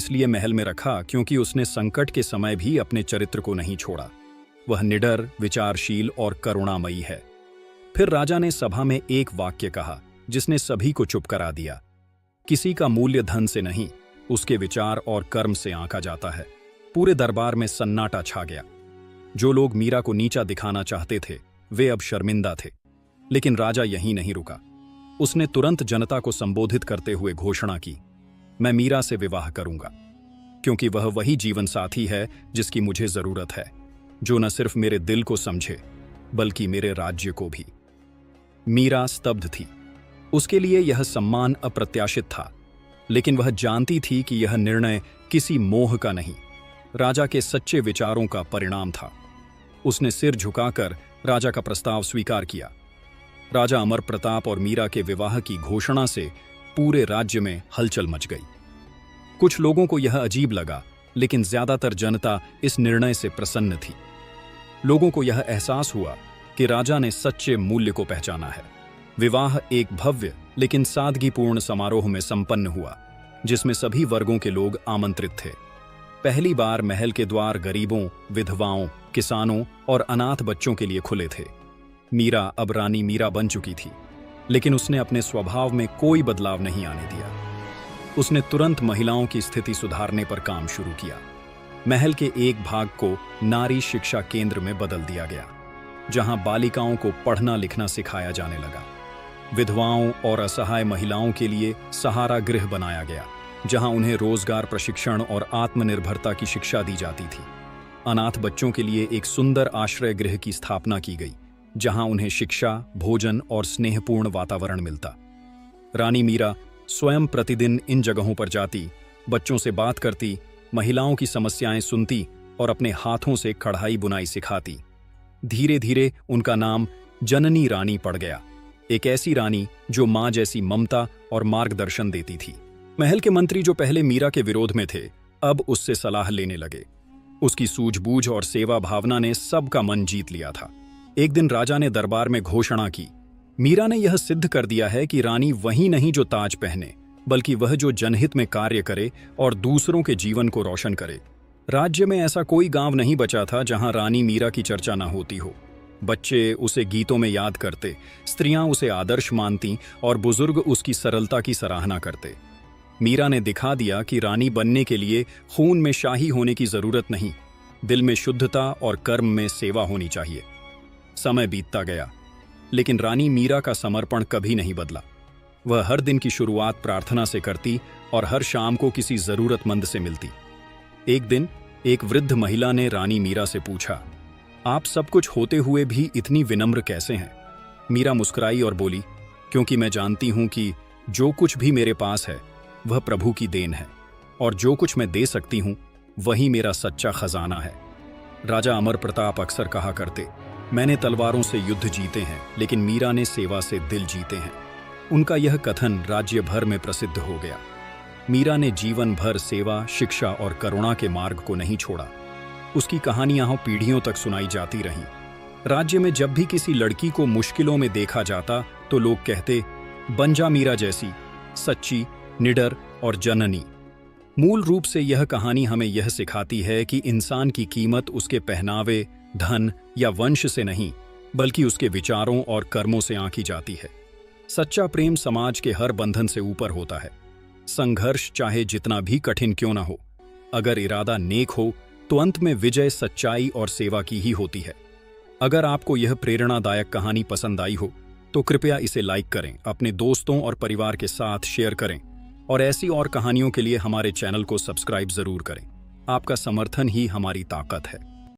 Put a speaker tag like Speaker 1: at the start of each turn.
Speaker 1: इसलिए महल में रखा क्योंकि उसने संकट के समय भी अपने चरित्र को नहीं छोड़ा। वह निडर, विचारशील और करुणामयी है। फिर राजा ने सभा में एक वाक्य कहा जिसने सभी को चुप करा दिया। किसी का मूल्य धन से नहीं, उसके विचार और कर्म से आंका जाता है। पूरे दरबार में सन्नाटा छा गया। जो लोग मीरा को नीचा दिखाना चाहते थे वे अब शर्मिंदा थे। लेकिन राजा यहीं नहीं रुका। उसने तुरंत जनता को संबोधित करते हुए घोषणा की, मैं मीरा से विवाह करूंगा, क्योंकि वह वही जीवन साथी है जिसकी मुझे जरूरत है, जो न सिर्फ मेरे दिल को समझे बल्कि मेरे राज्य को भी। मीरा स्तब्ध थी। उसके लिए यह सम्मान अप्रत्याशित था, लेकिन वह जानती थी कि यह निर्णय किसी मोह का नहीं, राजा के सच्चे विचारों का परिणाम था। उसने सिर झुकाकर राजा का प्रस्ताव स्वीकार किया। राजा अमर प्रताप और मीरा के विवाह की घोषणा से पूरे राज्य में हलचल मच गई। कुछ लोगों को यह अजीब लगा, लेकिन ज्यादातर जनता इस निर्णय से प्रसन्न थी। लोगों को यह एहसास हुआ कि राजा ने सच्चे मूल्य को पहचाना है। विवाह एक भव्य लेकिन सादगीपूर्ण समारोह में संपन्न हुआ, जिसमें सभी वर्गों के लोग आमंत्रित थे। पहली बार महल के द्वार गरीबों, विधवाओं, किसानों और अनाथ बच्चों के लिए खुले थे। मीरा अब रानी मीरा बन चुकी थी, लेकिन उसने अपने स्वभाव में कोई बदलाव नहीं आने दिया। उसने तुरंत महिलाओं की स्थिति सुधारने पर काम शुरू किया। महल के एक भाग को नारी शिक्षा केंद्र में बदल दिया गया, जहां बालिकाओं को पढ़ना लिखना सिखाया जाने लगा। विधवाओं और असहाय महिलाओं के लिए सहारा गृह बनाया गया, जहां उन्हें रोजगार प्रशिक्षण और आत्मनिर्भरता की शिक्षा दी जाती थी। अनाथ बच्चों के लिए एक सुंदर आश्रय गृह की स्थापना की गई, जहां उन्हें शिक्षा, भोजन और स्नेहपूर्ण वातावरण मिलता। रानी मीरा स्वयं प्रतिदिन इन जगहों पर जाती, बच्चों से बात करती, महिलाओं की समस्याएं सुनती और अपने हाथों से कढ़ाई बुनाई सिखाती। धीरे धीरे उनका नाम जननी रानी पड़ गया, एक ऐसी रानी जो मां जैसी ममता और मार्गदर्शन देती थी। महल के मंत्री जो पहले मीरा के विरोध में थे, अब उससे सलाह लेने लगे। उसकी सूझबूझ और सेवा भावना ने सबका मन जीत लिया था। एक दिन राजा ने दरबार में घोषणा की, मीरा ने यह सिद्ध कर दिया है कि रानी वही नहीं जो ताज पहने, बल्कि वह जो जनहित में कार्य करे और दूसरों के जीवन को रोशन करे। राज्य में ऐसा कोई गांव नहीं बचा था जहां रानी मीरा की चर्चा ना होती हो। बच्चे उसे गीतों में याद करते, स्त्रियां उसे आदर्श मानती और बुजुर्ग उसकी सरलता की सराहना करते। मीरा ने दिखा दिया कि रानी बनने के लिए खून में शाही होने की जरूरत नहीं, दिल में शुद्धता और कर्म में सेवा होनी चाहिए। समय बीतता गया, लेकिन रानी मीरा का समर्पण कभी नहीं बदला। वह हर दिन की शुरुआत प्रार्थना से करती और हर शाम को किसी जरूरतमंद से मिलती। एक दिन एक वृद्ध महिला ने रानी मीरा से पूछा, आप सब कुछ होते हुए भी इतनी विनम्र कैसे हैं? मीरा मुस्कुराई और बोली, क्योंकि मैं जानती हूं कि जो कुछ भी मेरे पास है वह प्रभु की देन है, और जो कुछ मैं दे सकती हूं वही मेरा सच्चा खजाना है। राजा अमर प्रताप अक्सर कहा करते, मैंने तलवारों से युद्ध जीते हैं, लेकिन मीरा ने सेवा से दिल जीते हैं। उनका यह कथन राज्य भर में प्रसिद्ध हो गया। मीरा ने जीवन भर सेवा, शिक्षा और करुणा के मार्ग को नहीं छोड़ा। उसकी कहानियां पीढ़ियों तक सुनाई जाती रहीं। राज्य में जब भी किसी लड़की को मुश्किलों में देखा जाता तो लोग कहते, बन जा मीरा जैसी, सच्ची, निडर और जननी। मूल रूप से यह कहानी हमें यह सिखाती है कि इंसान की कीमत उसके पहनावे, धन या वंश से नहीं, बल्कि उसके विचारों और कर्मों से आंकी जाती है। सच्चा प्रेम समाज के हर बंधन से ऊपर होता है। संघर्ष चाहे जितना भी कठिन क्यों ना हो, अगर इरादा नेक हो तो अंत में विजय सच्चाई और सेवा की ही होती है। अगर आपको यह प्रेरणादायक कहानी पसंद आई हो तो कृपया इसे लाइक करें, अपने दोस्तों और परिवार के साथ शेयर करें, और ऐसी और कहानियों के लिए हमारे चैनल को सब्सक्राइब जरूर करें। आपका समर्थन ही हमारी ताकत है।